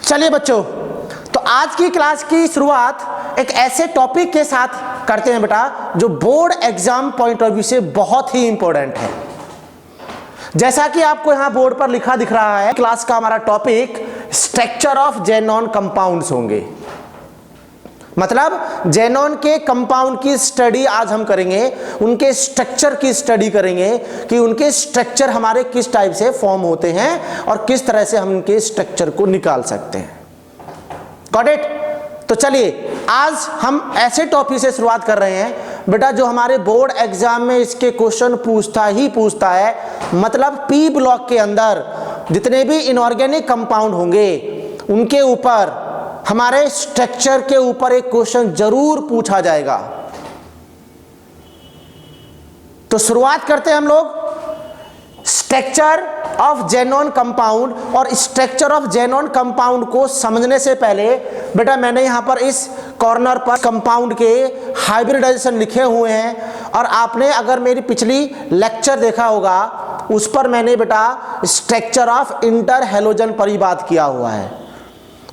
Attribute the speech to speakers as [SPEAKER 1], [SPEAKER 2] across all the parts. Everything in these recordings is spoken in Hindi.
[SPEAKER 1] चलिए बच्चों, तो आज की क्लास की शुरुआत एक ऐसे टॉपिक के साथ करते हैं बेटा जो board exam point of view से बहुत ही इंपॉर्टेंट है। जैसा कि आपको यहां बोर्ड पर लिखा दिख रहा है, क्लास का हमारा topic structure of xenon compounds होंगे। मतलब ज़ेनॉन के कंपाउंड की स्टडी आज हम करेंगे, उनके स्ट्रक्चर की स्टडी करेंगे कि उनके स्ट्रक्चर हमारे किस टाइप से फॉर्म होते हैं और किस तरह से हम उनके स्ट्रक्चर को निकाल सकते हैं। Got it? तो चलिए आज हम ऐसे टॉपिक से शुरुआत कर रहे हैं बेटा जो हमारे बोर्ड एग्जाम में इसके क्वेश्चन पूछता है। मतलब पी ब्लॉक के अंदर जितने भी इनऑर्गेनिक कंपाउंड होंगे उनके ऊपर, हमारे स्ट्रक्चर के ऊपर एक क्वेश्चन जरूर पूछा जाएगा। तो शुरुआत करते हैं हम लोग स्ट्रक्चर ऑफ ज़ेनॉन कंपाउंड। और स्ट्रक्चर ऑफ ज़ेनॉन कंपाउंड को समझने से पहले बेटा मैंने यहां पर इस कॉर्नर पर कंपाउंड के हाइब्रिडाइजेशन लिखे हुए हैं, और आपने अगर मेरी पिछली लेक्चर देखा होगा उस पर मैंने बेटा स्ट्रक्चर ऑफ इंटर हैलोजन पर ही बात किया हुआ है।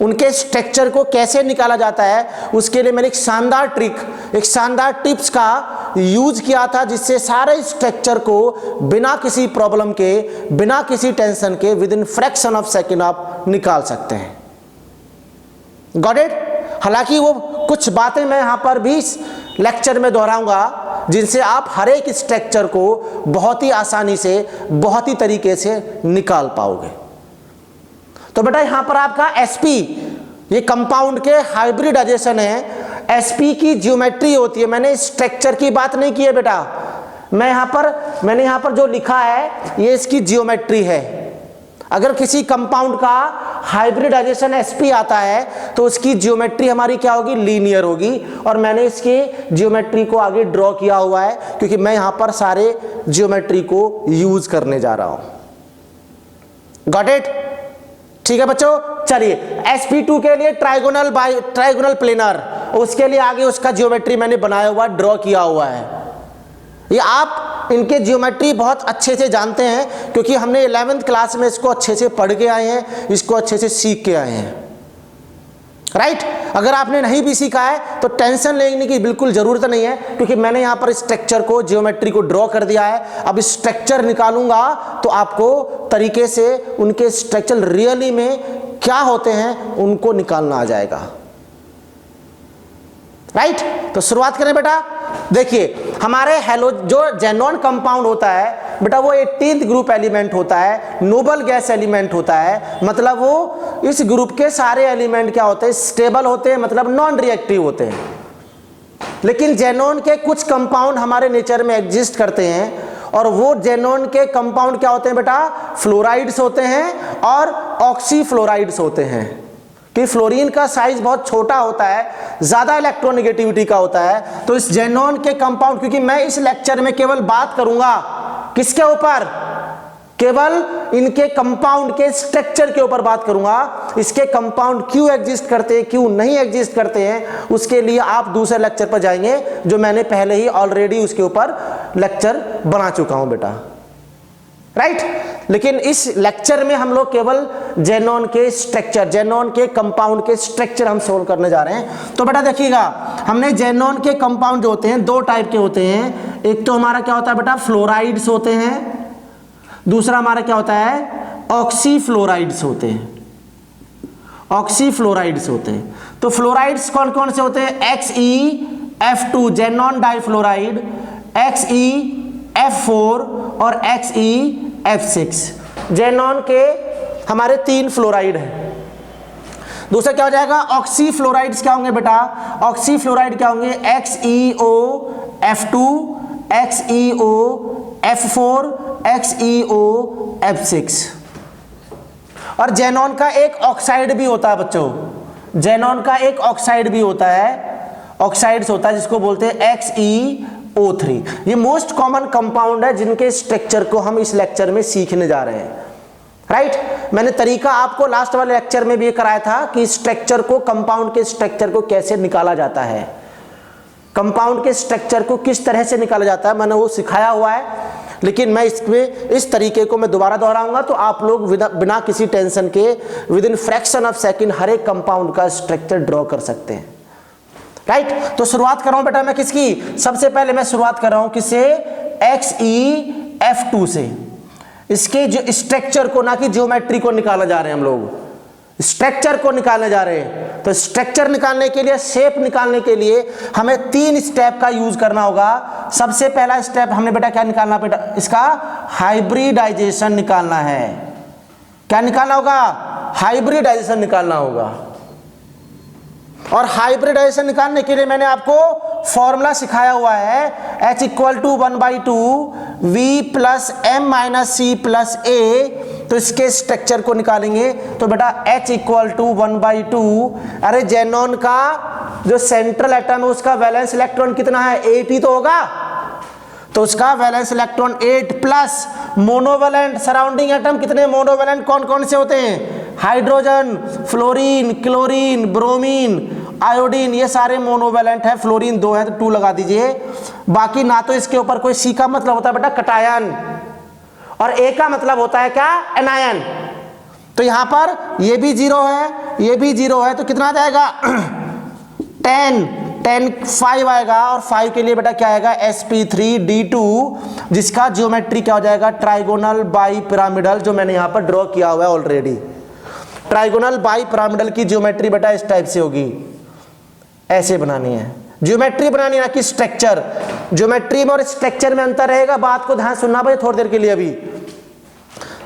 [SPEAKER 1] उनके स्ट्रक्चर को कैसे निकाला जाता है उसके लिए मैंने एक शानदार ट्रिक, एक शानदार टिप्स का यूज किया था, जिससे सारे स्ट्रक्चर को बिना किसी प्रॉब्लम के, बिना किसी टेंशन के within fraction of second आप निकाल सकते हैं। Got it? हालांकि वो कुछ बातें मैं यहां पर भी लेक्चर में दोहराऊंगा जिनसे आप हर एक स्ट्रक्चर को बहुत ही आसानी से, बहुत ही तरीके से निकाल पाओगे। तो बेटा यहां पर आपका sp, ये कंपाउंड के हाइब्रिडाइजेशन है। sp की ज्योमेट्री होती है। मैंने स्ट्रक्चर की बात नहीं की है बेटा, मैंने यहां पर जो लिखा है ये इसकी ज्योमेट्री है। अगर किसी कंपाउंड का हाइब्रिडाइजेशन sp आता है तो उसकी ज्योमेट्री हमारी क्या होगी? लीनियर होगी। और मैंने इसकी ज्योमेट्री को आगे ड्रॉ किया हुआ है क्योंकि मैं यहां पर सारे ज्योमेट्री को यूज करने जा रहा हूं। Got it? ठीक है बच्चों, चलिए sp2 के लिए ट्राइगोनल प्लेनर, उसके लिए आगे उसका ज्योमेट्री मैंने बनाया हुआ, ड्रॉ किया हुआ है। ये आप इनके ज्योमेट्री बहुत अच्छे से जानते हैं क्योंकि हमने 11th क्लास में इसको अच्छे से पढ़ के आए हैं, इसको अच्छे से सीख के आए हैं। राइट? अगर आपने नहीं भी सीखा है तो टेंशन लेने की बिल्कुल जरूरत नहीं है क्योंकि मैंने यहां पर स्ट्रक्चर को, ज्योमेट्री को ड्रॉ कर दिया है। अब स्ट्रक्चर निकालूंगा तो आपको तरीके से उनके स्ट्रक्चर रियली में क्या होते हैं उनको निकालना आ जाएगा। राइट? तो शुरुआत करें बेटा। देखिए हमारे जो ज़ेनॉन कंपाउंड होता है बेटा वो 18th ग्रुप एलिमेंट होता है, नोबल गैस एलिमेंट होता है। मतलब वो इस ग्रुप के सारे एलिमेंट क्या होते हैं? स्टेबल होते हैं, मतलब नॉन रिएक्टिव होते हैं। लेकिन ज़ेनॉन के कुछ कंपाउंड हमारे नेचर में एग्जिस्ट करते हैं और वो ज़ेनॉन के कंपाउंड क्या होते हैं बेटा? फ्लोराइड्स होते हैं और ऑक्सीफ्लोराइड्स होते हैं। कि फ्लोरीन का साइज बहुत छोटा होता है, ज्यादा इलेक्ट्रोनेगेटिविटी का होता है। तो इस ज़ेनॉन के कंपाउंड, क्योंकि मैं इस लेक्चर में केवल बात करूंगा किसके ऊपर? केवल इनके कंपाउंड के स्ट्रक्चर के ऊपर बात करूंगा। इसके कंपाउंड क्यों एग्जिस्ट करते हैं, क्यों नहीं एग्जिस्ट करते हैं, उसके लिए आप दूसरे लेक्चर पर जाएंगे जो मैंने पहले ही ऑलरेडी उसके ऊपर लेक्चर बना चुका हूं बेटा। राइट? लेकिन इस लेक्चर में हम लोग केवल ज़ेनॉन के स्ट्रक्चर, ज़ेनॉन के कंपाउंड के स्ट्रक्चर हम सोल्व करने जा रहे हैं। तो बेटा देखिएगा, हमने ज़ेनॉन के कंपाउंड जो होते हैं दो टाइप के होते हैं। एक तो हमारा क्या होता है बेटा? फ्लोराइड्स होते हैं। दूसरा हमारा क्या होता है? ऑक्सीफ्लोराइड्स होते हैं। ऑक्सीफ्लोराइड्स होते हैं। तो फ्लोराइड्स कौन कौन से होते हैं? XeF2 ज़ेनॉन डाइफ्लोराइड, XeF4 और XeF6। ज़ेनॉन के हमारे 3 फ्लोराइड हैं। दूसरा क्या हो जाएगा? ऑक्सीफ्लोराइड्स क्या होंगे बेटा? ऑक्सीफ्लोराइड क्या होंगे? XeOF2, XeOF4, XeOF6। और ज़ेनॉन का एक ऑक्साइड भी होता है बच्चों, ज़ेनॉन का एक ऑक्साइड भी होता है, ऑक्साइड्स होता है जिसको बोलते हैं XeO3। ये मोस्ट कॉमन कंपाउंड है जिनके स्ट्रक्चर को हम इस लेक्चर में सीखने जा रहे हैं। राइट? मैंने तरीका आपको लास्ट वाले लेक्चर में भी कराया था कि स्ट्रक्चर को, कंपाउंड के स्ट्रक्चर को कैसे निकाला जाता है, कंपाउंड के स्ट्रक्चर को किस तरह से निकाला जाता है, मैंने वो सिखाया हुआ है। लेकिन मैं इसमें इस तरीके को मैं दोबारा दोहराऊंगा तो आप लोग बिना किसी टेंशन के within fraction of second हर एक कंपाउंड का स्ट्रक्चर ड्रॉ कर सकते हैं, राइट। तो शुरुआत कर रहा हूं बेटा मैं किसकी, सबसे पहले मैं शुरुआत कर रहा हूं किससे, XeF2 से। इसके जो स्ट्रक्चर को, ना कि ज्योमेट्री को निकाला जा रहे हैं हम लोग, स्ट्रक्चर को निकालने जा रहे हैं। तो स्ट्रक्चर निकालने के लिए, शेप निकालने के लिए हमें 3 स्टेप का यूज करना होगा। सबसे पहला स्टेप हमने बेटा क्या निकालना, बेटा इसका हाइब्रिडाइजेशन निकालना है। क्या निकालना होगा, हाइब्रिडाइजेशन निकालना होगा। और हाइब्रिडाइजेशन निकालने के लिए मैंने आपको फॉर्मूला सिखाया हुआ है, H = 1/2 V + M - C + A। तो इसके स्ट्रक्चर को निकालेंगे तो बेटा H = 1/2, अरे जेनॉन का जो सेंट्रल एटम है उसका वैलेंस इलेक्ट्रॉन कितना है, 8 ही तो होगा। तो उसका valence electron 8 plus monovalent surrounding atom कितने, मोनोवैलेंट कौन कौन से होते हैं, hydrogen, fluorine, chlorine, bromine, iodine, ये सारे मोनोवैलेंट है। फ्लोरीन 2 है तो 2 लगा दीजिए। बाकी ना तो इसके ऊपर कोई C का मतलब होता है बेटा कटायन, और A का मतलब होता है क्या, एनायन। तो यहां पर ये भी 0 है, ये भी 0 है, तो कितना आ जाएगा 10 5 आएगा। और 5 के लिए बेटा क्या आएगा, sp3d2, जिसका ज्योमेट्री क्या हो जाएगा, ट्राइगोनल बाई पिरामिडल, जो मैंने यहां पर ड्रॉ किया हुआ है ऑलरेडी। ट्राइगोनल बाई पिरामिडल की ज्योमेट्री बेटा इस टाइप से होगी, ऐसे बनानी है ज्योमेट्री, बनानी है ना कि स्ट्रक्चर। ज्योमेट्री में और स्ट्रक्चर में अंतर रहेगा, बात को ध्यान सुनना भाई थोड़ी देर के लिए, अभी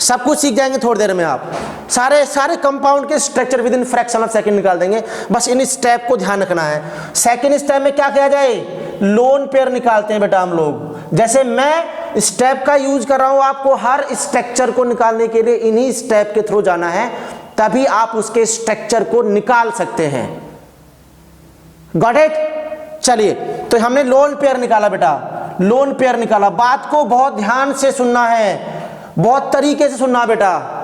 [SPEAKER 1] सब कुछ सीख जाएंगे थोड़ी देर में आप। सारे कंपाउंड के structure with in fraction of second निकाल देंगे, बस इन स्टेप को ध्यान रखना है। सेकंड स्टेप में क्या किया जाए, लोन पेयर निकालते हैं बेटा हम लोग। जैसे मैं स्टेप का यूज कर रहा हूं, आपको हर स्ट्रक्चर को निकालने के लिए इन्हीं स्टेप के थ्रू जाना है, तभी आप उसके स्ट्रक्चर को निकाल सकते हैं। Got it. चलिए, तो हमने लोन पेयर निकाला बेटा, लोन पेयर निकाला। बात को बहुत ध्यान से सुनना है, बहुत तरीके से सुनना बेटा।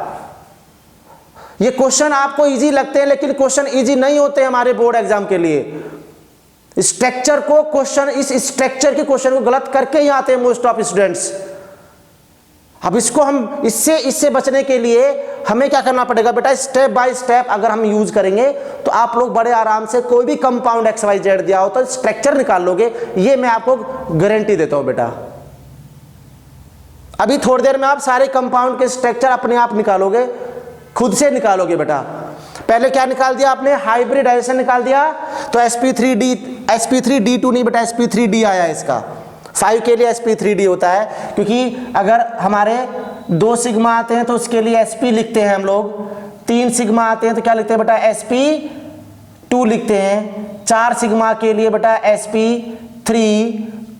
[SPEAKER 1] ये क्वेश्चन आपको इजी लगते हैं, लेकिन क्वेश्चन इजी नहीं होते हमारे बोर्ड एग्जाम के लिए। स्ट्रक्चर को क्वेश्चन, इस स्ट्रक्चर के क्वेश्चन को गलत करके ही आते हैं मोस्ट ऑफ स्टूडेंट्स। अब इसको हम इससे बचने के लिए हमें क्या करना पड़ेगा बेटा, स्टेप बाय स्टेप अगर हम यूज करेंगे तो आप लोग बड़े आराम से कोई भी कंपाउंड XYZ दिया हो तो स्ट्रक्चर निकाल लोगे, ये मैं आपको गारंटी देता हूं बेटा। अभी थोड़ी देर में आप सारे कंपाउंड के स्ट्रक्चर अपने आप निकालोगे, खुद से निकालोगे बेटा। पहले क्या निकाल दिया आपने, हाइब्रिडाइजेशन निकाल दिया। तो sp3d2 नहीं बेटा, sp3d आया इसका। 5 के लिए sp3d होता है, क्योंकि अगर हमारे 2 सिग्मा आते हैं तो उसके लिए sp लिखते हैं हम लोग, 3 सिग्मा आते हैं तो क्या लिखते हैं बेटा, sp2 लिखते हैं, 4 सिग्मा के लिए बेटा sp3,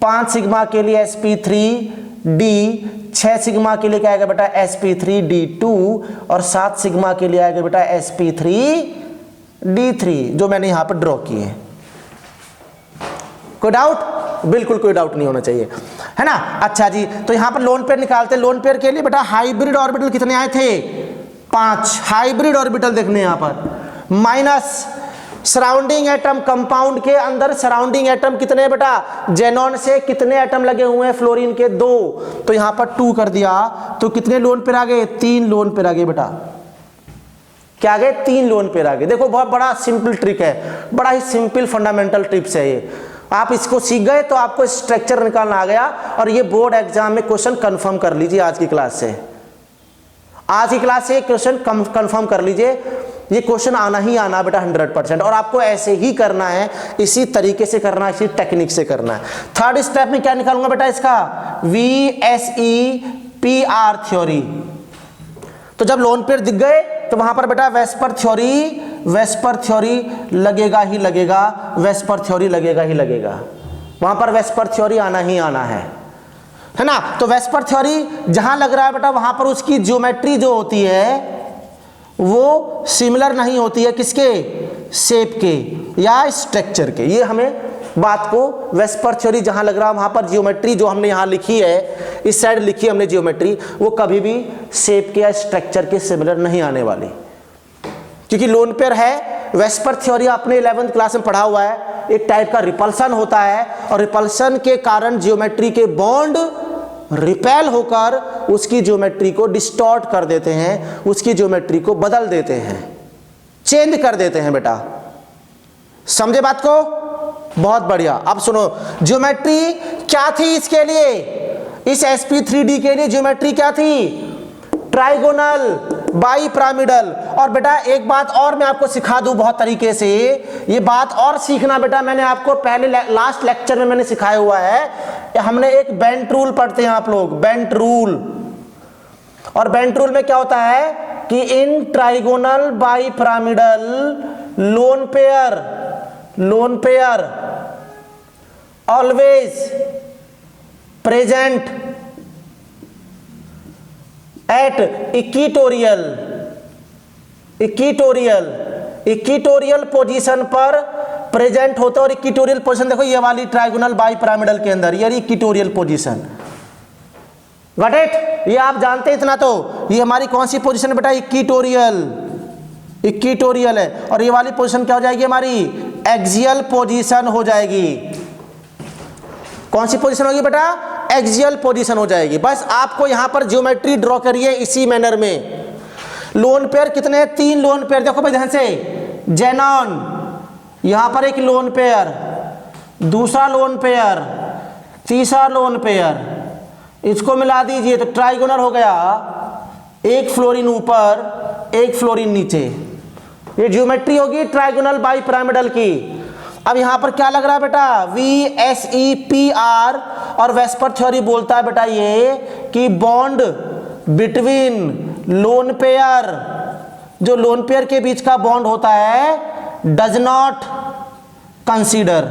[SPEAKER 1] 5 सिग्मा के लिए sp3d, 6 सिग्मा के लिए क्या आएगा बेटा sp3d2, और 7 सिग्मा के लिए आएगा बेटा sp3d3, जो मैंने यहां पर ड्रॉ किए। कोई डाउट? बिल्कुल कोई डाउट नहीं होना चाहिए, है ना। अच्छा जी, तो यहां पर लोन पेयर निकालते हैं। लोन पेयर के लिए बेटा हाइब्रिड ऑर्बिटल कितने आए थे, 5 हाइब्रिड ऑर्बिटल देखने यहां पर, माइनस सराउंडिंग एटम, कंपाउंड के अंदर सराउंडिंग एटम कितने बेटा, जेनॉन से कितने एटम लगे हुए हैं, फ्लोरीन के 2, तो यहां पर 2 कर दिया, तो कितने लोन पेयर आ गए, 3 लोन पेयर आ गए बेटा। क्या आ गए, 3 लोन पेयर आ गए। देखो बहुत बड़ा सिंपल ट्रिक है, बड़ा ही सिंपल फंडामेंटल टिप्स है ये। आप इसको सीख गए तो आपको स्ट्रक्चर निकालना आ गया, और ये बोर्ड एग्जाम में क्वेश्चन कंफर्म कर लीजिए आज की क्लास से। आज की क्लास से क्वेश्चन कंफर्म कर लीजिए, ये क्वेश्चन आना ही आना बेटा 100%, और आपको ऐसे ही करना है, इसी तरीके से करना है, इसी टेक्निक से करना है। थर्ड स्टेप में क्या निकालूंगा बेटा, इसका VSEPR थ्योरी। तो जब लोन पेयर दिख गए तो वहां पर बेटा वेस्पर थ्योरी लगेगा ही लगेगा, वेस्पर थ्योरी लगेगा ही लगेगा, वहां पर वेस्पर थ्योरी आना ही आना है ना। तो वेस्पर थ्योरी जहां लग रहा है बेटा, वहां पर उसकी ज्योमेट्री जो होती है वो सिमिलर नहीं होती है, किसके, शेप के या स्ट्रक्चर के। ये हमें बात को, वेस्पर थ्योरी जहां लग रहा है वहां पर जियोमेट्री जो हमने यहां लिखी है, इस साइड लिखी हमने जियोमेट्री, वो कभी भी शेप के या स्ट्रक्चर के सिमिलर नहीं आने वाली, क्योंकि लोन पेयर है। वेस्पर थ्योरी आपने 11th क्लास में पढ़ा हुआ है, एक टाइप का रिपल्सन होता है, और रिपल्सन के कारण जियोमेट्री के बॉन्ड रिपेल होकर उसकी ज्योमेट्री को डिस्टॉर्ट कर देते हैं, उसकी ज्योमेट्री को बदल देते हैं, चेंज कर देते हैं बेटा। समझे बात को? बहुत बढ़िया। अब सुनो, ज्योमेट्री क्या थी इसके लिए, इस sp3d के लिए ज्योमेट्री क्या थी? Trigonal bipyramidal. और बेटा एक बात और मैं आपको सिखा दूं बहुत तरीके से, ये बात और सीखना बेटा, मैंने आपको पहले लास्ट लेक्चर में मैंने सिखाया हुआ है। हमने एक बेंट रूल पढ़ते हैं आप लोग, बेंट रूल। और बेंट रूल में क्या होता है कि in trigonal bipyramidal lone pair always present at equatorial position पर प्रेजेंट होता है। और इक्विटोरियल पोजीशन देखो ये वाली ट्राइगोनल बाईपिरामिडल के अंदर, ये इक्विटोरियल पोजीशन, गॉट इट? ये आप जानते हैं इतना, तो ये हमारी कौन सी पोजीशन है बेटा? इक्विटोरियल है। और ये वाली पोजीशन क्या हो जाएगी हमारी? एक्सियल पोजीशन हो जाएगी। कौन सी पोजीशन होगी बेटा? एक्सियल पोजीशन हो जाएगी। बस आपको यहां पर ज्योमेट्री ड्रॉ करिए इसी मैनर में। लोन पेयर कितने हैं? 3 लोन पेयर। देखो भाई ध्यान से, जेनॉन, यहां पर एक लोन पेयर, दूसरा लोन पेयर, तीसरा लोन पेयर, इसको मिला दीजिए तो ट्राइगोनल हो गया। एक फ्लोरीन ऊपर, एक फ्लोरीन नीचे, ये ज्योमेट्री होगी ट्राइगोनल बाईपिरामिडल की। अब यहां पर क्या लग रहा है बेटा? VSEPR। और वेस्पर थ्योरी बोलता है बेटा ये कि बॉन्ड बिटवीन लोन पेयर, जो लोन पेयर के बीच का बॉन्ड होता है, डज नॉट कंसीडर।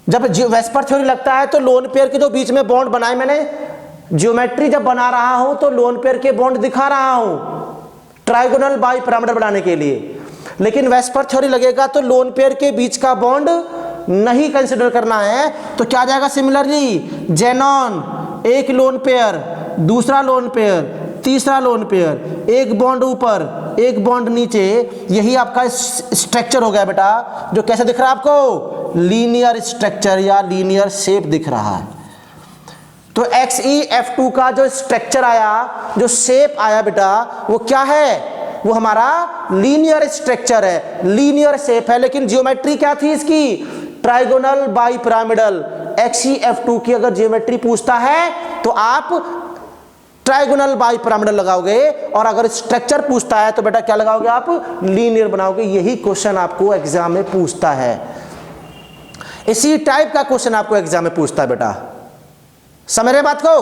[SPEAKER 1] जब वेस्पर थ्योरी लगता है तो लोन पेयर के जो बीच में बॉन्ड बनाए, मैंने ज्योमेट्री जब बना रहा हूं तो लोन पेयर के बॉन्ड दिखा रहा हूं ट्राइगोनल बाईपिरामिडल बनाने के लिए। लेकिन वेस्पर थ्योरी लगेगा तो लोन पेयर के बीच का बॉन्ड नहीं कंसीडर करना है। तो क्या जाएगा? सिमिलरली जेनॉन, एक लोन पेयर, दूसरा लोन पेयर, तीसरा लोन पेयर, एक बॉन्ड ऊपर, एक बॉन्ड नीचे, यही आपका स्ट्रक्चर हो गया बेटा। जो कैसे दिख रहा है आपको? लीनियर स्ट्रक्चर या लीनियर शेप दिख रहा है। तो XeF2 का जो स्ट्रक्चर आया, जो शेप आया बेटा, वो क्या है? वो हमारा लीनियर स्ट्रक्चर है, लीनियर शेप है। लेकिन ज्योमेट्री क्या थी इसकी? Trigonal bipyramidal. XeF2 की अगर ज्योमेट्री पूछता है तो आप ट्राइगोनल बाईपिरामिडल लगाओगे, और अगर स्ट्रक्चर पूछता है तो बेटा क्या लगाओगे आप? लीनियर बनाओगे। यही क्वेश्चन आपको एग्जाम में पूछता है, इसी टाइप का क्वेश्चन आपको एग्जाम में पूछता है बेटा। समझ रहे बात को?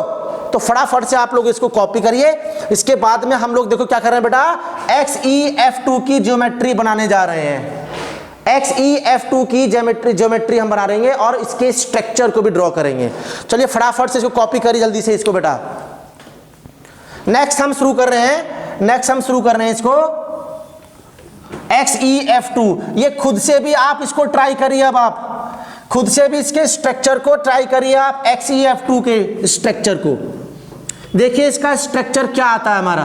[SPEAKER 1] तो फटाफट से आप लोग इसको कॉपी करिए। इसके बाद में हम लोग देखो क्या कर रहे हैं बेटा? XeF2 की ज्योमेट्री बनाने जा रहे हैं। XeF2 की ज्योमेट्री हम बना रहेंगे और इसके स्ट्रक्चर को भी ड्रॉ करेंगे। चलिए फटाफट से इसको कॉपी करिए जल्दी से इसको बेटा। नेक्स्ट हम शुरू कर रहे हैं इसको XeF2। ये खुद से भी आप इसको ट्राई करिए। अब आप खुद से भी इसके स्ट्रक्चर को ट्राई करिए आप, XeF2 के स्ट्रक्चर को देखिए, इसका स्ट्रक्चर क्या आता है हमारा।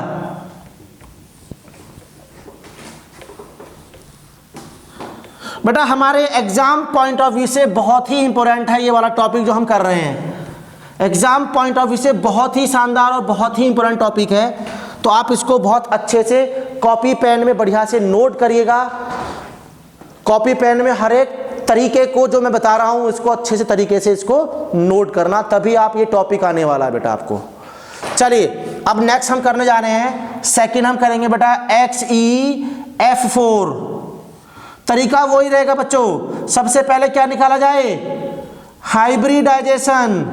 [SPEAKER 1] बेटा हमारे एग्जाम पॉइंट ऑफ व्यू से बहुत ही इंपॉर्टेंट है ये वाला टॉपिक जो हम कर रहे हैं। एग्जाम पॉइंट ऑफ व्यू से बहुत ही शानदार और बहुत ही इंपॉर्टेंट टॉपिक है। तो आप इसको बहुत अच्छे से कॉपी पेन में बढ़िया से नोट करिएगा। कॉपी पेन में हर एक तरीके को जो मैं बता रहा हूं इसको अच्छे से तरीके से इसको नोट करना, तभी आप ये टॉपिक आने वाला है बेटा आपको। चलिए अब नेक्स्ट हम करने जा रहे हैं, सेकंड हम करेंगे बेटा XeF4। तरीका वही रहेगा बच्चों। सबसे पहले क्या निकाला जाए? हाइब्रिडाइजेशन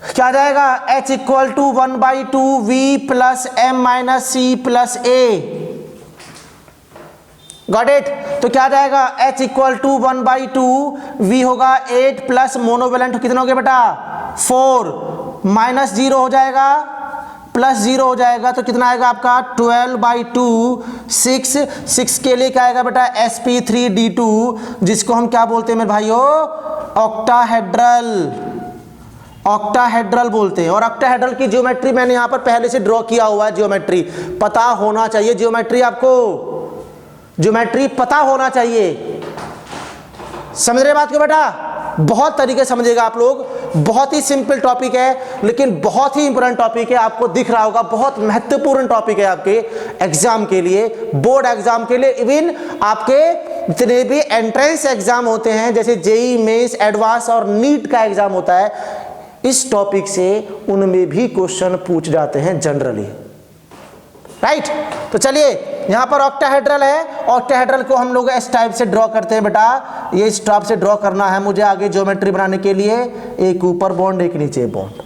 [SPEAKER 1] क्या जाएगा? H = 1/2 V + M - C + A। Got it? तो क्या जाएगा? H = 1/2 V होगा 8 प्लस मोनोवेलेंट कितना हो गया बेटा? 4 -0 हो जाएगा, +0 हो जाएगा तो कितना आएगा आपका? 12/2 6 के लिए क्या आएगा बेटा? sp3d2, जिसको हम क्या बोलते हैं मेरे भाइयों? ऑक्टाहेड्रल बोलते हैं। और ऑक्टाहेड्रल की ज्योमेट्री मैंने यहां पर पहले से ड्रॉ किया हुआ है। ज्योमेट्री पता होना चाहिए, ज्योमेट्री पता होना चाहिए। समझ रहे बात को बेटा? बहुत तरीके से समझिएगा आप लोग, बहुत ही सिंपल टॉपिक है लेकिन बहुत ही इंपॉर्टेंट टॉपिक है, आपको दिख रहा होगा बहुत महत्वपूर्ण टॉपिक है आपके एग्जाम के लिए, बोर्ड एग्जाम के लिए, इवन आपके जितने भी एंट्रेंस एग्जाम होते हैं जैसे जेई मेंस एडवांस और नीट का एग्जाम होता है, इस टॉपिक से उनमें भी क्वेश्चन पूछ जाते हैं जनरली, राइट। तो चलिए यहां पर ऑक्टाहेड्रल है, ऑक्टाहेड्रल को हम लोग इस टाइप से ड्रॉ करते हैं बेटा, ये इस टाइप से ड्रॉ करना है मुझे आगे ज्योमेट्री बनाने के लिए, एक ऊपर बॉन्ड एक नीचे बॉन्ड,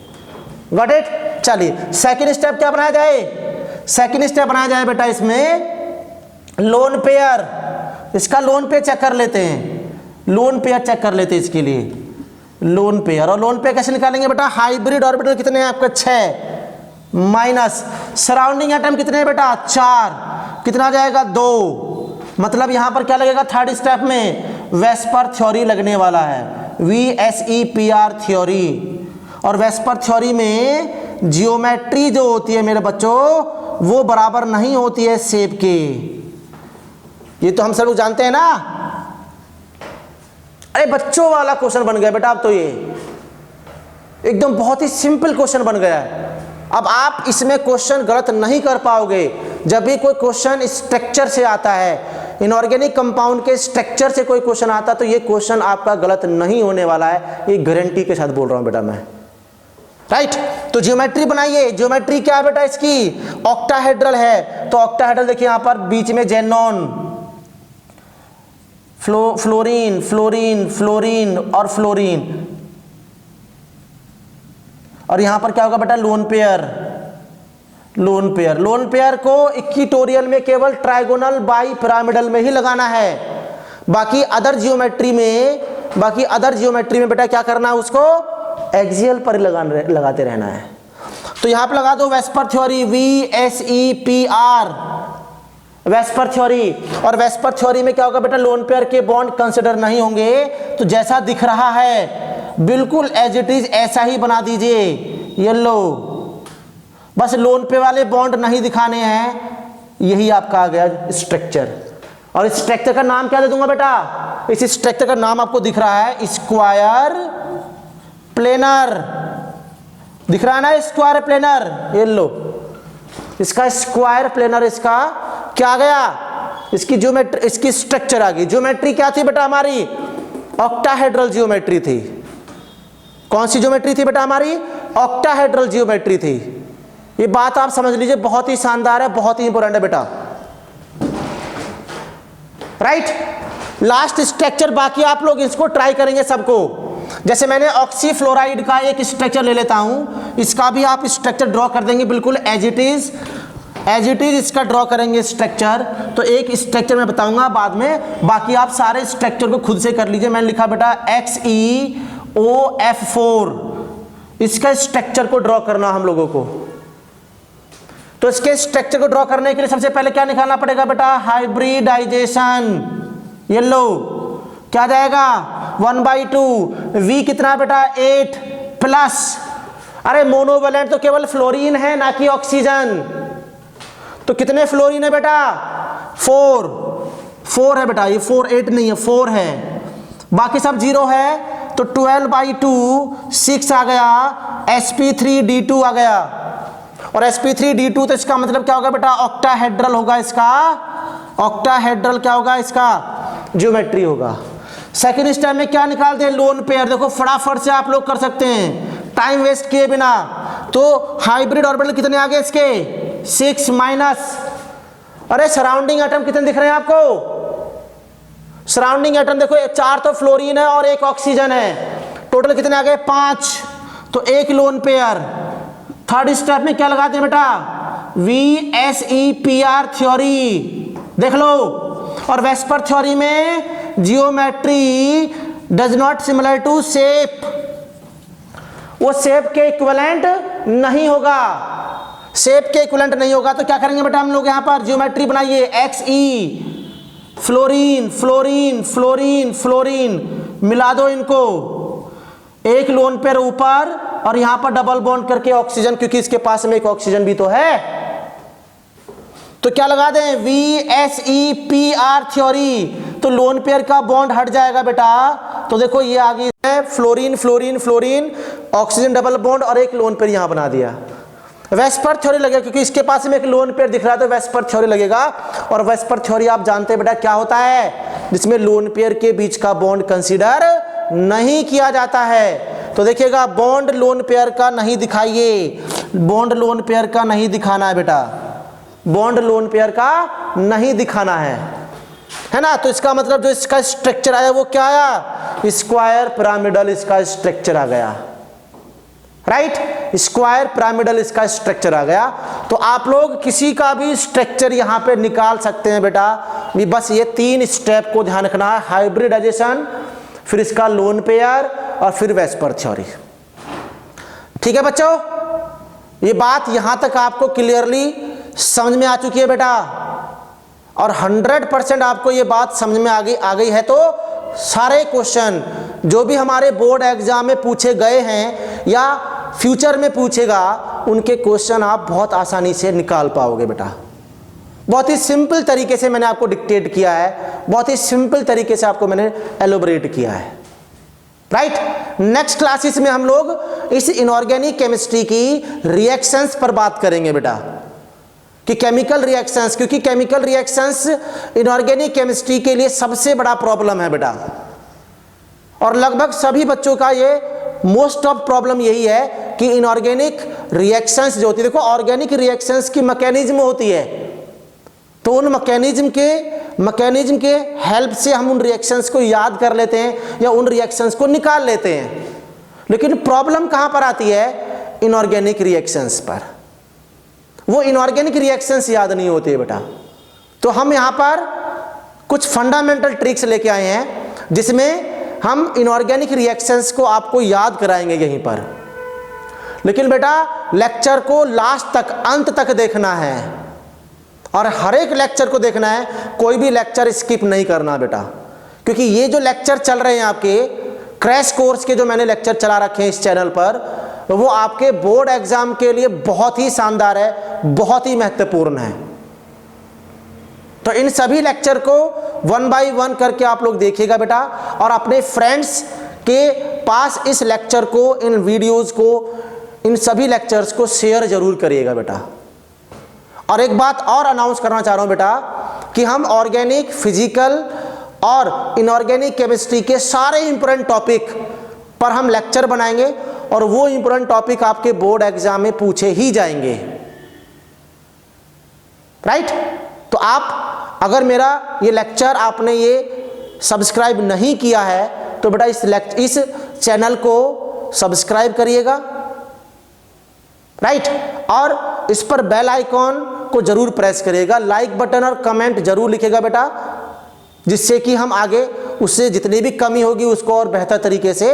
[SPEAKER 1] गॉट इट। चलिए सेकंड स्टेप क्या बनाया जाए, सेकंड स्टेप बनाया जाए बेटा इसमें लोन पेयर, इसका लोन पेयर चेक कर लेते हैं, लोन पेयर चेक कर लेते हैं इसके लिए, लोन पेयर। और लोन पेयर कैसे निकालेंगे बेटा, हाइब्रिड ऑर्बिटल कितने हैं आपका 6 माइनस सराउंडिंग एटम कितने हैं बेटा 4, कितना आ जाएगा 2, मतलब यहां पर क्या लगेगा थर्ड स्टेप में वेस्पर थ्योरी लगने वाला है, VSEPR थ्योरी। और वेस्पर थ्योरी में जियोमेट्री जो होती है मेरे बच्चों वो बराबर नहीं होती है शेप के, ये तो हम सब लोग जानते हैं ना। अरे बच्चों वाला क्वेश्चन बन गया बेटा अब तो, ये एकदम बहुत ही सिंपल क्वेश्चन बन गया है। अब आप इसमें क्वेश्चन गलत नहीं कर पाओगे, जब भी कोई क्वेश्चन स्ट्रक्चर से आता है, इनऑर्गेनिक कंपाउंड के स्ट्रक्चर से कोई क्वेश्चन आता तो ये क्वेश्चन आपका गलत नहीं होने वाला है, ये गारंटी के साथ बोल रहा हूं बेटा मैं, राइट। तो ज्योमेट्री बनाइए, ज्योमेट्री क्या है बेटा इसकी, ऑक्टाहेड्रल है, तो ऑक्टाहेड्रल देखिए यहां पर बीच में जेनॉन, फ्लोरीन फ्लोरीन फ्लोरीन और फ्लोरीन, और यहां पर क्या होगा बेटा lone pair, lone pair. Lone pair को इक्विटोरियल में केवल ट्राइगोनल बाई पिरामिडल में ही लगाना है, बाकी अदर जियोमेट्री में बेटा क्या करना है, उसको एक्सियल पर लगाते रहना है। तो यहां पर लगा दो VSEPR theory, VSEPR VSEPR theory. और वेस्पर थ्योरी में क्या होगा बेटा, लोन पेयर के बॉन्ड कंसिडर नहीं होंगे, तो जैसा दिख रहा है बिल्कुल एज इट इज ऐसा ही बना दीजिए, ये लो, बस लोन पे वाले बॉन्ड नहीं दिखाने हैं, यही आपका आ गया स्ट्रक्चर। और इस स्ट्रक्चर का नाम क्या दे दूंगा बेटा, इस स्ट्रक्चर का नाम आपको दिख रहा है स्क्वायर प्लेनर, दिख रहा है ना स्क्वायर प्लेनर, ये लो इसका स्क्वायर प्लेनर, इसका क्या गया, इसकी ज्योमेट्री, इसकी स्ट्रक्चर आ गई। ज्योमेट्री क्या थी बेटा हमारी, ऑक्टाहेड्रल ज्योमेट्री थी। कौन सी ज्योमेट्री थी बेटा हमारी, ऑक्टाहेड्रल ज्योमेट्री थी। ये बात आप समझ लीजिए, बहुत ही शानदार है, बहुत ही इंपॉर्टेंट है बेटा, राइट। लास्ट स्ट्रक्चर बाकी आप लोग इसको ट्राई करेंगे सबको, जैसे मैंने ऑक्सीफ्लोराइड का एक स्ट्रक्चर ले लेता हूं, इसका भी आप स्ट्रक्चर ड्रॉ कर देंगे बिल्कुल एज इट इज इसका ड्रॉ करेंगे स्ट्रक्चर। तो एक स्ट्रक्चर मैं बताऊंगा बाद में, बाकी आप सारे स्ट्रक्चर को खुद से कर लीजिए। मैंने लिखा बेटा XeOF4, इसका स्ट्रक्चर को ड्रॉ करना हम लोगों को। तो इसके स्ट्रक्चर को ड्रॉ करने के लिए सबसे पहले क्या निकालना पड़ेगा बेटा, हाइब्रिडाइजेशन, ये लो क्या जाएगा 1/2, V कितना बेटा 8 प्लस, अरे मोनोवेलेंट तो केवल फ्लोरीन है ना कि ऑक्सीजन, तो कितने फ्लोरीन है बेटा 4 है बेटा, ये 4 8 नहीं है 4 है, बाकी सब 0 है, तो 12/2 6 आ गया, sp3d2 आ गया। और sp3d2 तो इसका मतलब क्या होगा बेटा, ऑक्टाहेड्रल होगा इसका, ऑक्टाहेड्रल क्या होगा इसका, ज्योमेट्री होगा। सेकंड स्टेप में क्या निकालते हैं, लोन पेयर। देखो फटाफट से आप लोग कर सकते हैं टाइम वेस्ट किए बिना। तो हाइब्रिड ऑर्बिटल कितने आ गए इसके 6 माइनस, अरे सराउंडिंग एटम कितने दिख रहे हैं आपको, सराउंडिंग एटम देखो 4 तो फ्लोरीन है और 1 ऑक्सीजन है, टोटल कितने आ गए 5, तो एक लोन पेयर। थर्ड स्टेप में क्या लगाते हैं बेटा, VSEPR थ्योरी, देख लो। और वेस्पर थ्योरी में geometry does not similar to shape, वो शेप के इक्विवेलेंट नहीं होगा, शेप के इक्विवेलेंट नहीं होगा। तो क्या करेंगे बेटा हम लोग यहाँ पर ज्योमेट्री बनाइए, XE fluorine fluorine fluorine fluorine, मिला दो इनको, एक लोन पेयर ऊपर और यहां पर डबल बॉन्ड करके ऑक्सीजन, क्योंकि इसके पास में एक ऑक्सीजन भी तो है। तो क्या लगा दें VSEPR थ्योरी, तो लोन पेयर का बॉन्ड हट जाएगा बेटा, तो देखो ये आ गई है fluorine fluorine fluorine, oxygen double bond और एक लोन पेयर यहां बना दिया। वेस्पर थ्योरी लगेगा क्योंकि इसके पास में एक लोन पेयर दिख रहा है तो वेस्पर थ्योरी लगेगा। और वेस्पर थ्योरी आप जानते हैं बेटा क्या होता है, जिसमें लोन पेयर के बीच का बॉन्ड कंसीडर नहीं किया जाता है। तो देखिएगा बॉन्ड लोन पेयर का नहीं दिखाइए, बॉन्ड लोन पेयर का नहीं दिखाना है बेटा, बॉन्ड लोन पेयर का नहीं दिखाना है ना। तो इसका मतलब जो इसका स्ट्रक्चर आया वो क्या आया, स्क्वायर पिरामिडल इसका स्ट्रक्चर आ गया, राइट, स्क्वायर पिरामिडल इसका स्ट्रक्चर आ गया। तो आप लोग किसी का भी स्ट्रक्चर यहां पे निकाल सकते हैं बेटा, भी बस ये 3 स्टेप को ध्यान रखना है, हाइब्रिडाइजेशन, फिर इसका लोन पेयर और फिर वेस्पर थ्योरी। ठीक है बच्चों, ये बात यहां तक आपको क्लियरली समझ में आ चुकी है बेटा, और 100% आपको ये बात समझ में आ गई है। तो सारे क्वेश्चन जो भी हमारे बोर्ड एग्जाम में पूछे गए हैं या फ्यूचर में पूछेगा, उनके क्वेश्चन आप बहुत आसानी से निकाल पाओगे बेटा। बहुत ही सिंपल तरीके से मैंने आपको डिक्टेट किया है, बहुत ही सिंपल तरीके से आपको मैंने एलोबरेट किया है, राइट। नेक्स्ट क्लासेस में हम लोग इस इनऑर्गेनिक केमिस्ट्री की रिएक्शंस पर बात करेंगे बेटा, कि केमिकल रिएक्शंस, क्योंकि केमिकल रिएक्शंस इनऑर्गेनिक केमिस्ट्री के लिए सबसे बड़ा प्रॉब्लम है बेटा, और लगभग सभी बच्चों का ये मोस्ट ऑफ प्रॉब्लम यही है कि इनऑर्गेनिक रिएक्शंस जो होती है, देखो ऑर्गेनिक रिएक्शंस की मैकेनिज्म होती है, तो उन मैकेनिज्म के हेल्प से हम उन रिएक्शंस को याद कर लेते हैं या उन रिएक्शंस को निकाल लेते हैं। लेकिन प्रॉब्लम कहां पर आती है, इनऑर्गेनिक रिएक्शंस पर। वो इनऑर्गेनिक रिएक्शंस याद नहीं होती है बेटा। तो हम यहां पर कुछ फंडामेंटल ट्रिक्स लेके आए हैं, जिसमें हम इनऑर्गेनिक रिएक्शंस को आपको याद कराएंगे यहीं पर। लेकिन बेटा लेक्चर को लास्ट तक, अंत तक देखना है, और हर एक लेक्चर को देखना है, कोई भी लेक्चर स्किप नहीं करना बेटा, क्योंकि ये जो लेक्चर चल रहे हैं आपके क्रैश कोर्स के, जो मैंने लेक्चर चला रखे हैं इस चैनल पर, वो आपके बोर्ड एग्जाम के लिए बहुत ही शानदार है, बहुत ही महत्वपूर्ण है। तो इन सभी लेक्चर को 1 बाय 1 करके आप लोग देखिएगा बेटा, और अपने फ्रेंड्स के पास इस लेक्चर को, इन वीडियोस को, इन सभी लेक्चर्स को शेयर जरूर करिएगा बेटा। और एक बात और अनाउंस करना चाह रहा हूं बेटा, कि हम ऑर्गेनिक, फिजिकल और इनऑर्गेनिक केमिस्ट्री के सारे इंपॉर्टेंट टॉपिक पर हम लेक्चर बनाएंगे, और वो इंपॉर्टेंट टॉपिक आपके बोर्ड एग्जाम में पूछे ही जाएंगे, राइट। तो आप अगर मेरा ये लेक्चर आपने ये सब्सक्राइब नहीं किया है तो बेटा इस चैनल को सब्सक्राइब करिएगा, राइट, और इस पर बेल आइकॉन को जरूर प्रेस करिएगा, लाइक बटन और कमेंट जरूर लिखिएगा बेटा, जिससे कि हम आगे उससे जितनी भी कमी होगी उसको और बेहतर तरीके से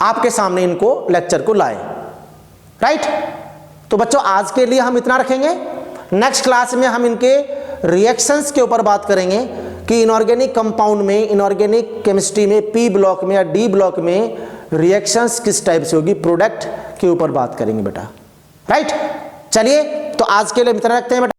[SPEAKER 1] आपके सामने इनको लेक्चर को लाए, राइट। तो बच्चों आज के लिए हम इतना रखेंगे। नेक्स्ट क्लास में हम इनके रिएक्शंस के ऊपर बात करेंगे कि इनऑर्गेनिक कंपाउंड में, इनऑर्गेनिक केमिस्ट्री में पी ब्लॉक में या डी ब्लॉक में रिएक्शंस किस टाइप से होगी, प्रोडक्ट के ऊपर बात करेंगे बेटा, राइट। चलिए तो आज के लिए इतना रखते हैं बेटा।